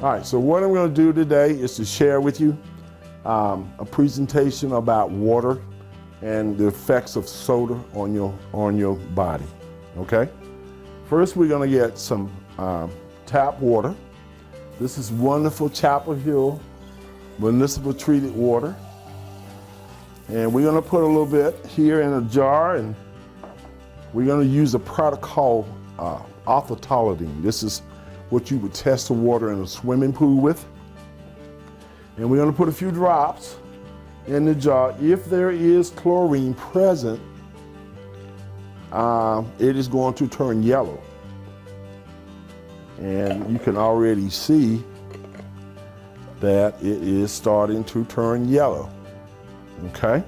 All right, so what I'm going to do today is to share with you a presentation about water and the effects of soda on your body. Okay. First, we're going to get some tap water. This is wonderful Chapel Hill municipal treated water, and we're going to put a little bit here in a jar, and we're going to use a product called orthotoladine. This is what you would test the water in a swimming pool with. And we're going to put a few drops in the jar. If there is chlorine present, it is going to turn yellow. And you can already see that it is starting to turn yellow. Okay?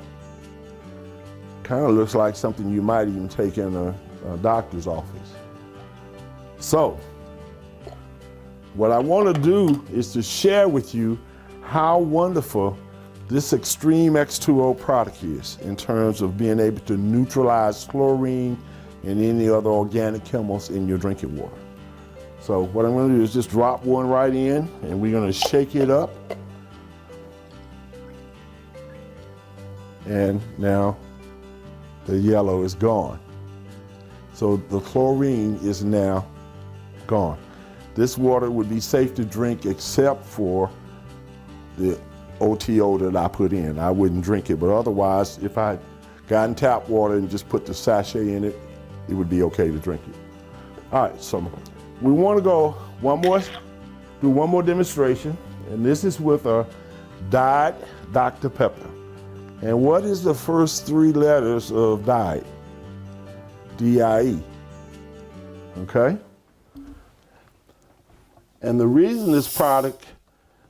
Kind of looks like something you might even take in a doctor's office. So, what I want to do is to share with you how wonderful this Extreme X2O product is in terms of being able to neutralize chlorine and any other organic chemicals in your drinking water. So what I'm going to do is just drop one right in, and we're going to shake it up. And now the yellow is gone. So the chlorine is now gone. This water would be safe to drink except for the OTO that I put in. I wouldn't drink it, but otherwise, if I had gotten tap water and just put the sachet in it, it would be okay to drink it. All right, so we want to go do one more demonstration, and this is with a Diet Dr. Pepper. And what is the first three letters of Diet? D-I-E, okay? And the reason the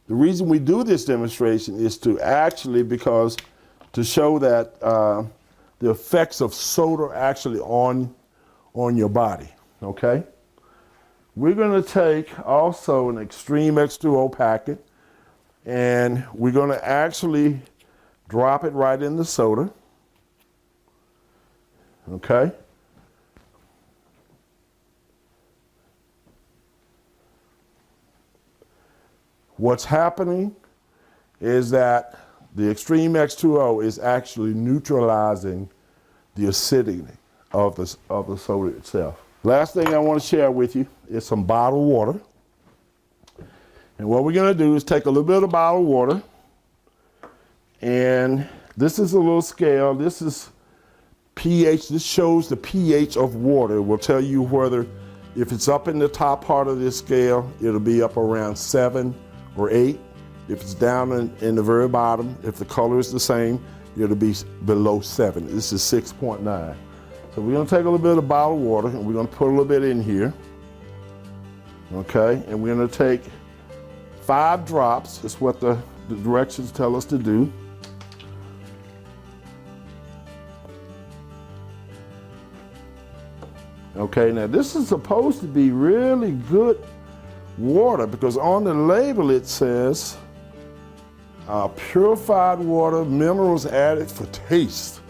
reason we do this demonstration is to actually to show that the effects of soda actually on your body, okay? We're going to take also an Extreme X2O packet, and we're going to actually drop it right in the soda, okay? What's happening is that the Extreme X2O is actually neutralizing the acidity of the soda itself. Last thing I want to share with you is some bottled water. And what we're going to do is take a little bit of bottled water, and this is a little scale. This is pH. This shows the pH of water. It will tell you whether, if it's up in the top part of this scale, it'll be up around 7 or 8. If it's down in the very bottom, if the color is the same, it'll be below 7. This is 6.9. So we're going to take a little bit of bottled water, and we're going to put a little bit in here. Okay, and we're going to take 5 drops. That's what the directions tell us to do. Okay, now this is supposed to be really good water, because on the label it says purified water, minerals added for taste.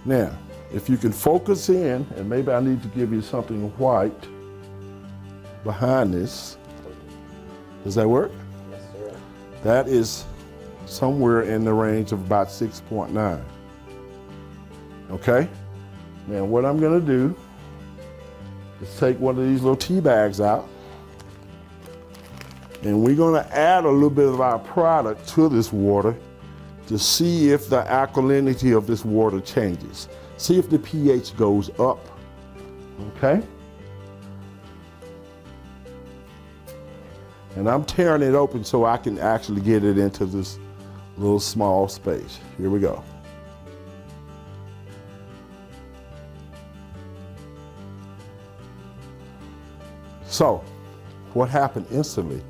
Now, if you can focus in, and maybe I need to give you something white behind this. Does that work? Yes, sir. That is somewhere in the range of about 6.9. Okay? Now what I'm going to do is take one of these little tea bags out, and we're going to add a little bit of our product to this water to see if the alkalinity of this water changes. See if the pH goes up, okay? And I'm tearing it open so I can actually get it into this little small space. Here we go. So, what happened instantly?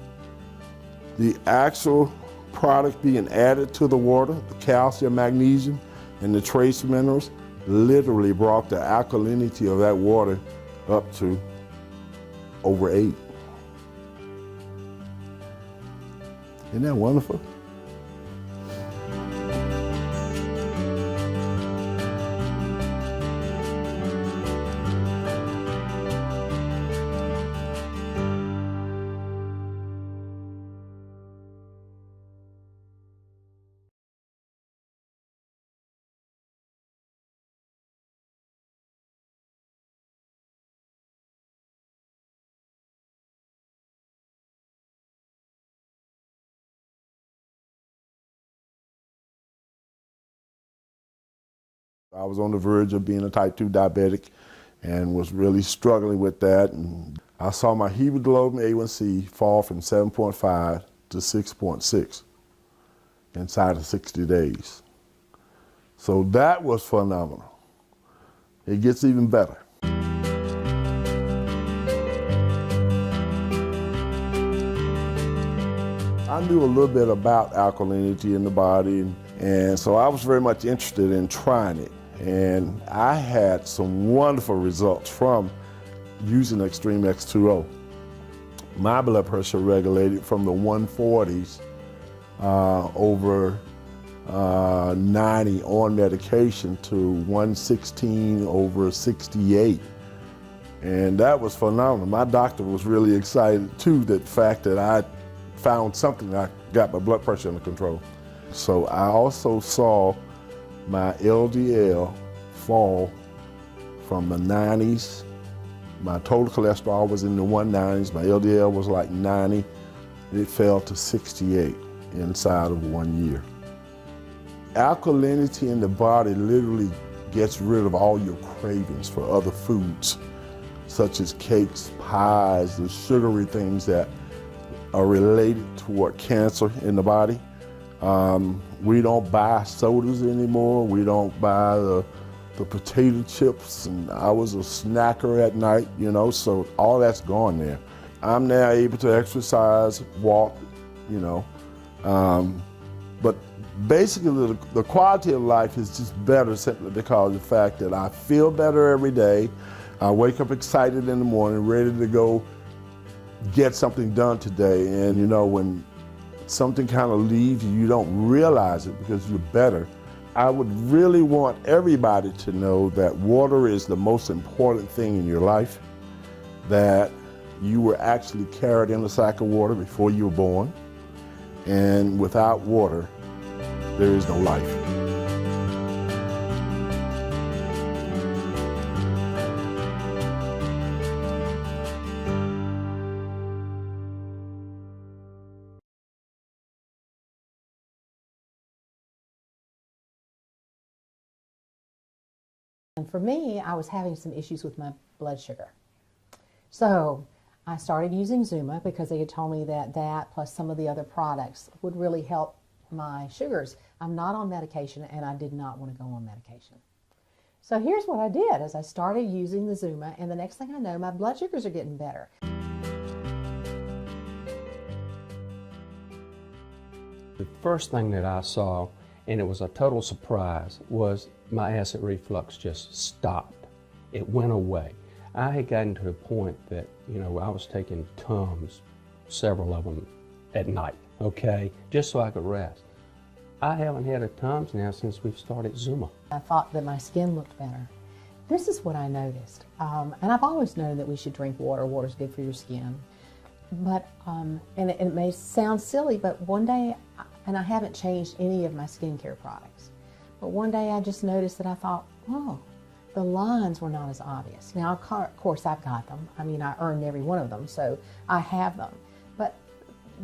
The actual product being added to the water, the calcium, magnesium, and the trace minerals, literally brought the alkalinity of that water up to over 8. Isn't that wonderful? I was on the verge of being a type 2 diabetic and was really struggling with that. And I saw my hemoglobin A1C fall from 7.5 to 6.6 inside of 60 days. So that was phenomenal. It gets even better. I knew a little bit about alkalinity in the body, and so I was very much interested in trying it. And I had some wonderful results from using Extreme X2O. My blood pressure regulated from the 140s over 90 on medication to 116 over 68. And that was phenomenal. My doctor was really excited too, that the fact that I found something, I got my blood pressure under control. So I also saw my LDL fall from the 90s. My total cholesterol was in the 190s. My LDL was like 90. It fell to 68 inside of 1 year. Alkalinity in the body literally gets rid of all your cravings for other foods, such as cakes, pies, the sugary things that are related toward cancer in the body. We don't buy sodas anymore. We don't buy the potato chips, and I was a snacker at night, you know, so all that's gone there. I'm now able to exercise, walk, you know, but basically the quality of life is just better simply because of the fact that I feel better every day. I wake up excited in the morning, ready to go get something done today. And you know, when something kind of leaves you, you don't realize it because you're better. I would really want everybody to know that water is the most important thing in your life, that you were actually carried in a sack of water before you were born, and without water, there is no life. And for me, I was having some issues with my blood sugar. So I started using Zuma because they had told me that that plus some of the other products would really help my sugars. I'm not on medication, and I did not want to go on medication. So here's what I did is I started using the Zuma, and the next thing I know, my blood sugars are getting better. The first thing that I saw, and it was a total surprise, was my acid reflux just stopped. It went away. I had gotten to a point that, you know, I was taking Tums, several of them at night, okay, just so I could rest. I haven't had a Tums now since we've started Zuma. I thought that my skin looked better. This is what I noticed. And I've always known that we should drink water. Water's good for your skin. But, and it may sound silly, but one day, and I haven't changed any of my skincare products, but one day I just noticed that I thought, oh, the lines were not as obvious. Now, of course, I've got them. I mean, I earned every one of them, so I have them. But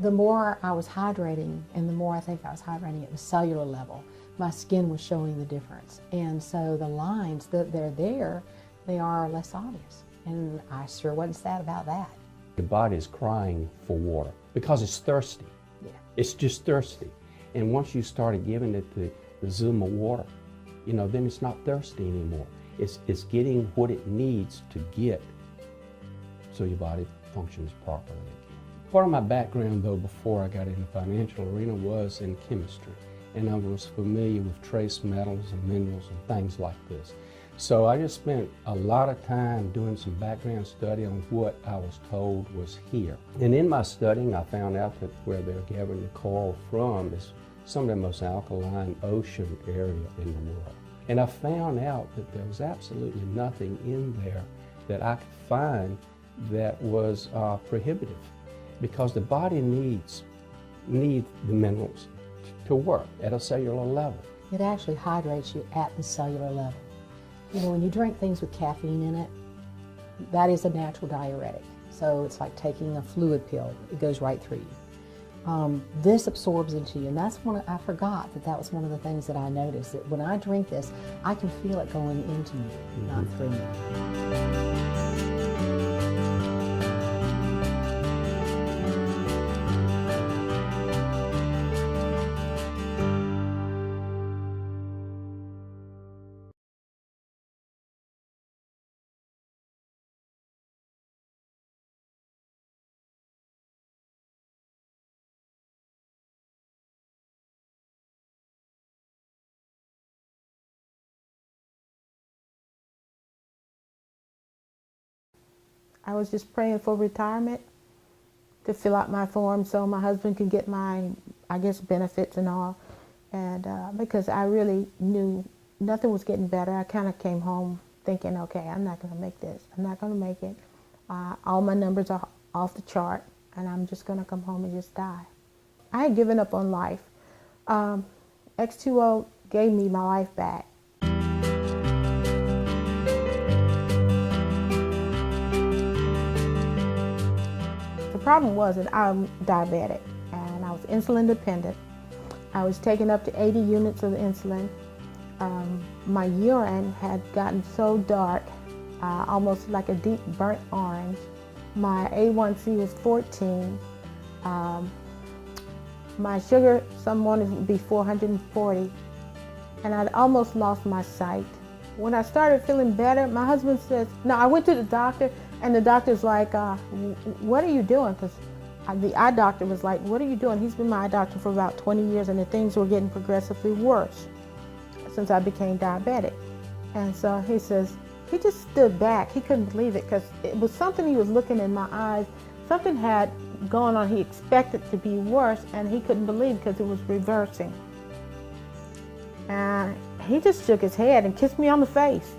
the more I was hydrating, and the more I think I was hydrating at the cellular level, my skin was showing the difference. And so the lines, they're there, they are less obvious. And I sure wasn't sad about that. The body is crying for water because it's thirsty. Yeah. It's just thirsty. And once you started giving it the Zuma water, you know, then it's not thirsty anymore. It's getting what it needs to get so your body functions properly again. Part of my background, though, before I got in the financial arena was in chemistry. And I was familiar with trace metals and minerals and things like this. So I just spent a lot of time doing some background study on what I was told was here. And in my studying, I found out that where they're gathering the coral from is some of the most alkaline ocean area in the world. And I found out that there was absolutely nothing in there that I could find that was prohibitive, because the body needs the minerals to work at a cellular level. It actually hydrates you at the cellular level. You know, when you drink things with caffeine in it, that is a natural diuretic. So it's like taking a fluid pill. It goes right through you. this absorbs into you. And that's I forgot that was one of the things that I noticed, that when I drink this, I can feel it going into me, not through me. I was just praying for retirement, to fill out my form so my husband could get my, I guess, benefits and all. And because I really knew nothing was getting better, I kind of came home thinking, okay, I'm not going to make this. I'm not going to make it. All my numbers are off the chart, and I'm just going to come home and just die. I had given up on life. X2O gave me my life back. The problem was that I'm diabetic and I was insulin dependent. I was taking up to 80 units of insulin. My urine had gotten so dark, almost like a deep burnt orange. My A1C was 14. My sugar some mornings would be 440, and I'd almost lost my sight. When I started feeling better, my husband says, no, I went to the doctor, and the doctor's like, what are you doing? Because the eye doctor was like, what are you doing? He's been my eye doctor for about 20 years, and the things were getting progressively worse since I became diabetic. And so he says, he just stood back. He couldn't believe it, because it was something he was looking in my eyes. Something had gone on. He expected to be worse, and he couldn't believe because it was reversing. And he just shook his head and kissed me on the face.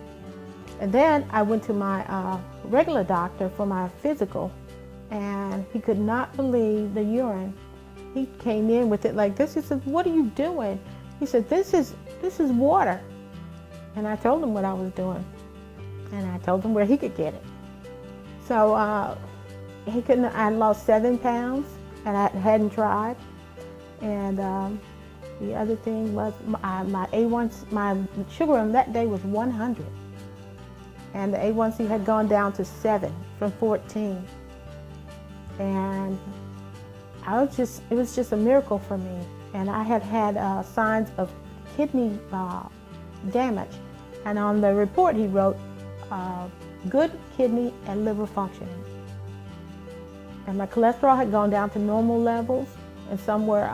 And then I went to my regular doctor for my physical, and he could not believe the urine. He came in with it like this. He said, what are you doing? He said, this is water. And I told him what I was doing. And I told him where he could get it. So he couldn't. I lost 7 pounds, and I hadn't tried. And the other thing was my A1C, my sugar on that day was 100. And the A1C had gone down to 7 from 14. And it was just a miracle for me. And I had had signs of kidney damage. And on the report he wrote, good kidney and liver functioning. And my cholesterol had gone down to normal levels, and somewhere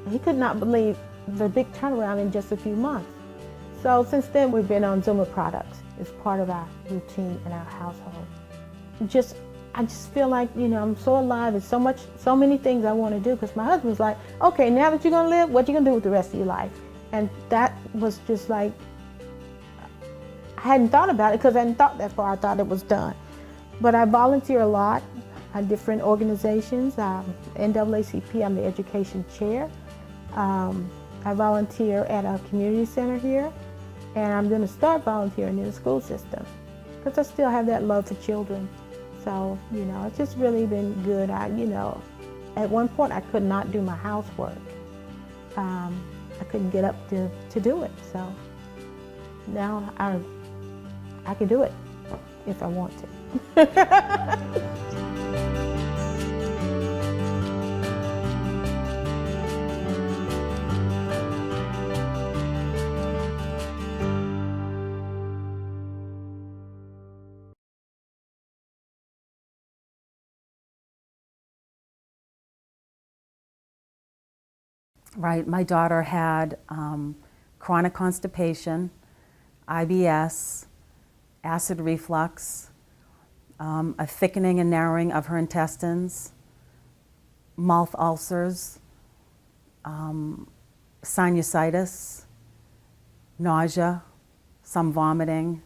he could not believe the big turnaround in just a few months. So since then, we've been on Zuma products. It's part of our routine in our household. I just feel like, I'm so alive. There's so many things I want to do, because my husband's like, okay, now that you're going to live, what are you going to do with the rest of your life? And that was just like, I hadn't thought about it, because I hadn't thought that far. I thought it was done. But I volunteer a lot at different organizations. NAACP, I'm the education chair. I volunteer at a community center here, and I'm going to start volunteering in the school system, because I still have that love for children. So, it's just really been good. At one point I could not do my housework. I couldn't get up to do it. So now I can do it if I want to. Right, my daughter had chronic constipation, IBS, acid reflux, a thickening and narrowing of her intestines, mouth ulcers, sinusitis, nausea, some vomiting,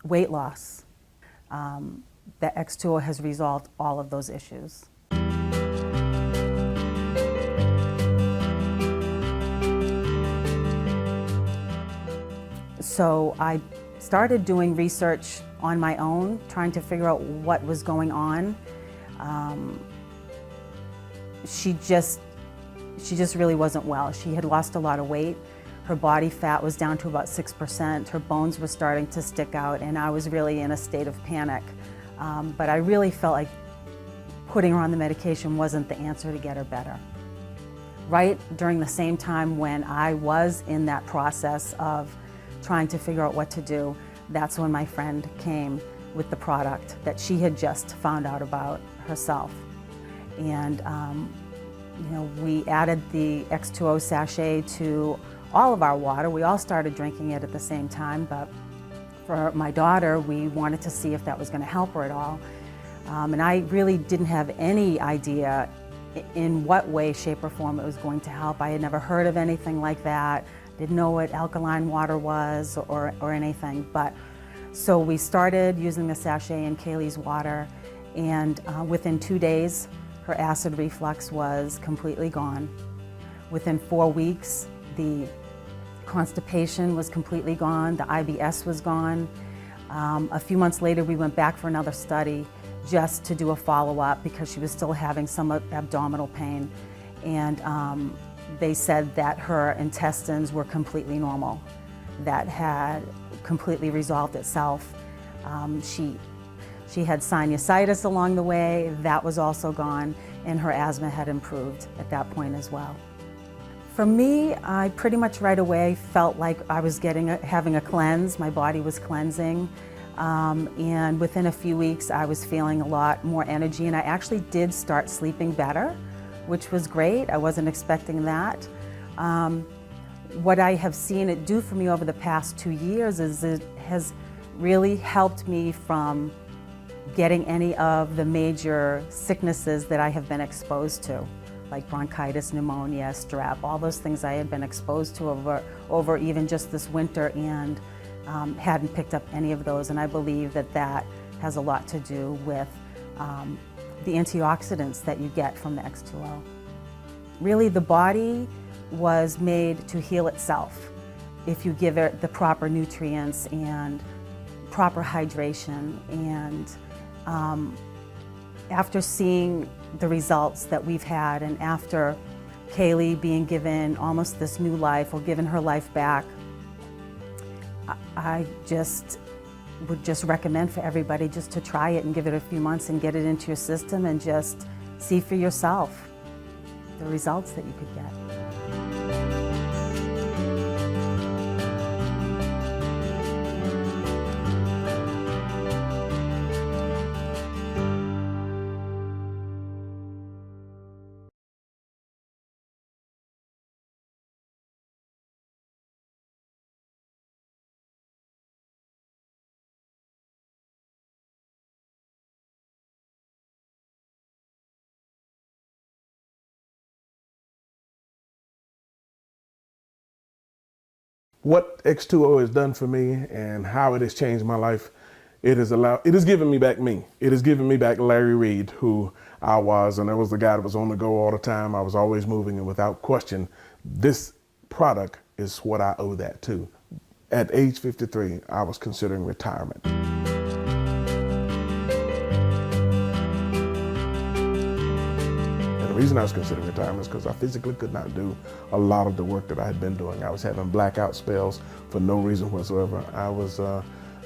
weight loss. The X2O has resolved all of those issues. So I started doing research on my own, trying to figure out what was going on. She just really wasn't well. She had lost a lot of weight. Her body fat was down to about 6%. Her bones were starting to stick out, and I was really in a state of panic. But I really felt like putting her on the medication wasn't the answer to get her better. Right during the same time when I was in that process of trying to figure out what to do, that's when my friend came with the product that she had just found out about herself. And we added the X2O sachet to all of our water. We all started drinking it at the same time, but for my daughter, we wanted to see if that was going to help her at all. And I really didn't have any idea in what way, shape, or form it was going to help. I had never heard of anything like that, didn't know what alkaline water was or anything. But so we started using the sachet in Kaylee's water, and within 2 days, her acid reflux was completely gone. Within 4 weeks, the constipation was completely gone, the IBS was gone. A few months later, we went back for another study just to do a follow-up because she was still having some abdominal pain. And they said that her intestines were completely normal, that had completely resolved itself. She had sinusitis along the way, that was also gone, and her asthma had improved at that point as well. For me, I pretty much right away felt like I was having a cleanse. My body was cleansing, and within a few weeks I was feeling a lot more energy, and I actually did start sleeping better, which was great. I wasn't expecting that. What I have seen it do for me over the past 2 years is it has really helped me from getting any of the major sicknesses that I have been exposed to, like bronchitis, pneumonia, strep, all those things I had been exposed to over even just this winter, and hadn't picked up any of those. And I believe that that has a lot to do with the antioxidants that you get from the X2O. Really, the body was made to heal itself if you give it the proper nutrients and proper hydration. And after seeing the results that we've had, and after Kaylee being given almost this new life, or given her life back, I would just recommend for everybody just to try it and give it a few months and get it into your system and just see for yourself the results that you could get. What X2O has done for me and how it has changed my life, it has given me back me. It has given me back Larry Reed, who I was, and I was the guy that was on the go all the time. I was always moving, and without question, this product is what I owe that to. At age 53, I was considering retirement. The reason I was considering retirement is because I physically could not do a lot of the work that I had been doing. I was having blackout spells for no reason whatsoever. I was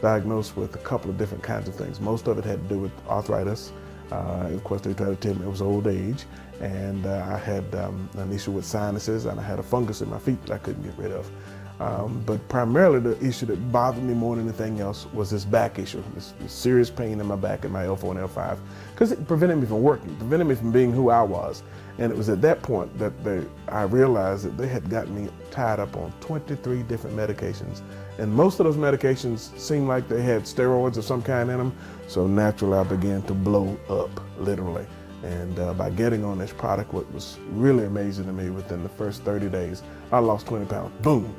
diagnosed with a couple of different kinds of things. Most of it had to do with arthritis. Of course, they tried to tell me it was old age. And I had an issue with sinuses, and I had a fungus in my feet that I couldn't get rid of. But primarily the issue that bothered me more than anything else was this back issue, this serious pain in my back in my L4 and L5, because it prevented me from working, prevented me from being who I was. And it was at that point that I realized that they had gotten me tied up on 23 different medications. And most of those medications seemed like they had steroids of some kind in them. So naturally I began to blow up, literally. And by getting on this product, what was really amazing to me, within the first 30 days, I lost 20 pounds, boom.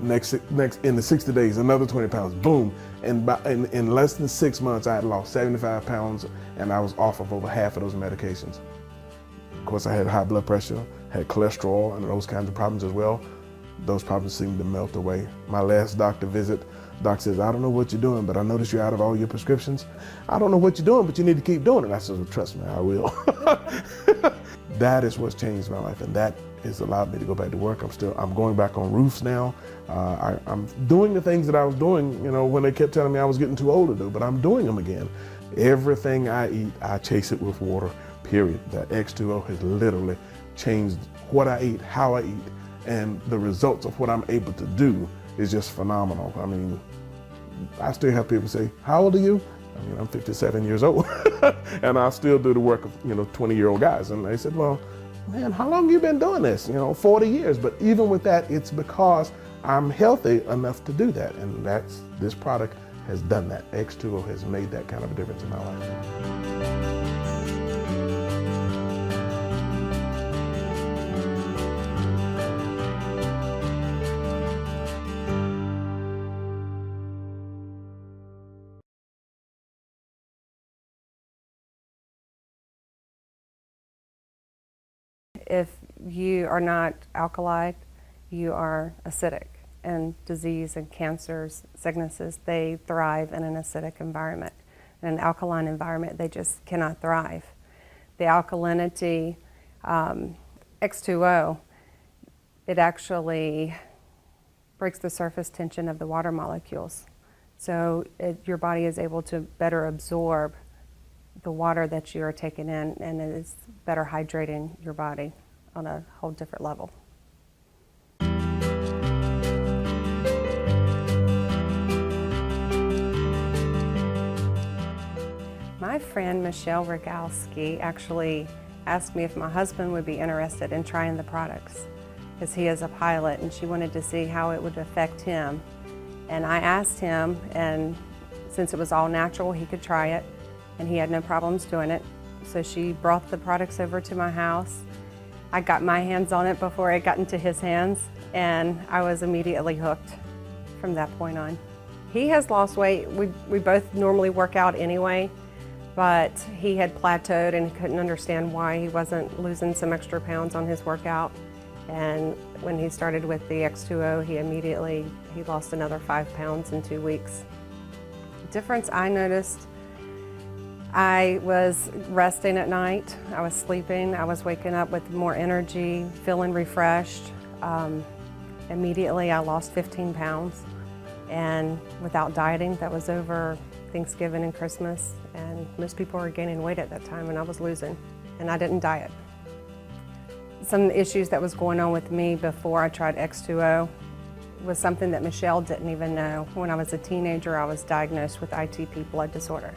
Next in the 60 days, another 20 pounds, boom. And in less than 6 months, I had lost 75 pounds, and I was off of over half of those medications. Of course, I had high blood pressure, had cholesterol, and those kinds of problems as well. Those problems seemed to melt away. My last doctor visit, Doc says, I don't know what you're doing, but I notice you're out of all your prescriptions. I don't know what you're doing, but you need to keep doing it. I said, well, trust me, I will. That is what's changed my life, and that has allowed me to go back to work. I'm going back on roofs now. I'm doing the things that I was doing, when they kept telling me I was getting too old to do, but I'm doing them again. Everything I eat, I chase it with water, period. The X2O has literally changed what I eat, how I eat, and the results of what I'm able to do is just phenomenal. I mean, I still have people say, how old are you? I mean, I'm 57 years old, and I still do the work of, 20-year-old guys. And they said, well, man, how long have you been doing this? 40 years. But even with that, it's because I'm healthy enough to do that. And this product has done that. X2O has made that kind of a difference in my life. If you are not alkaline, you are acidic. And disease and cancers, sicknesses, they thrive in an acidic environment. In an alkaline environment, they just cannot thrive. The alkalinity, X2O, it actually breaks the surface tension of the water molecules. So your body is able to better absorb the water that you are taking in, and it is better hydrating your body on a whole different level. My friend Michelle Rogalski actually asked me if my husband would be interested in trying the products, because he is a pilot and she wanted to see how it would affect him. And I asked him, and since it was all natural, he could try it, and he had no problems doing it. So she brought the products over to my house. I got my hands on it before it got into his hands, and I was immediately hooked from that point on. He has lost weight. We both normally work out anyway, but he had plateaued and he couldn't understand why he wasn't losing some extra pounds on his workout. And when he started with the X2O, he lost another 5 pounds in 2 weeks. The difference I noticed, I was resting at night, I was sleeping, I was waking up with more energy, feeling refreshed. Immediately I lost 15 pounds, and without dieting. That was over Thanksgiving and Christmas, and most people were gaining weight at that time, and I was losing, and I didn't diet. Some issues that was going on with me before I tried X2O was something that Michelle didn't even know. When I was a teenager, I was diagnosed with ITP blood disorder.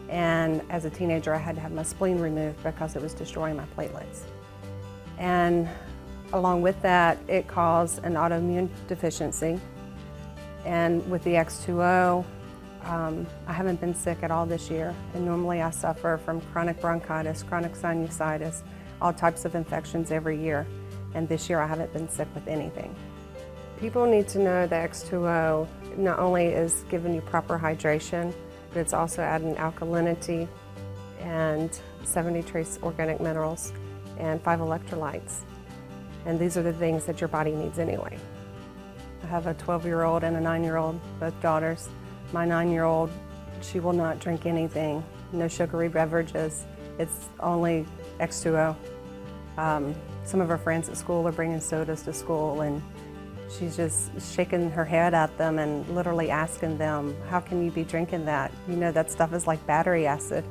And as a teenager, I had to have my spleen removed because it was destroying my platelets. And along with that, it caused an autoimmune deficiency. And with the X2O, I haven't been sick at all this year. And normally I suffer from chronic bronchitis, chronic sinusitis, all types of infections every year. And this year I haven't been sick with anything. People need to know that X2O not only is giving you proper hydration, but it's also adding alkalinity and 70 trace organic minerals and 5 electrolytes. And these are the things that your body needs anyway. I have a 12-year-old and a 9-year-old, both daughters. My 9-year-old, she will not drink anything, no sugary beverages. It's only X2O. Some of her friends at school are bringing sodas to school, and she's just shaking her head at them and literally asking them, how can you be drinking that? You know, that stuff is like battery acid.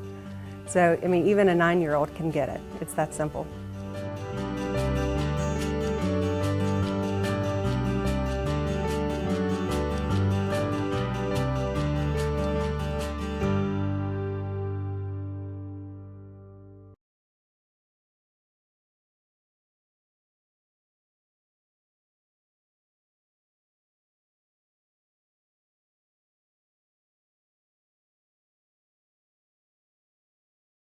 So, I mean, even a 9-year-old can get it. It's that simple.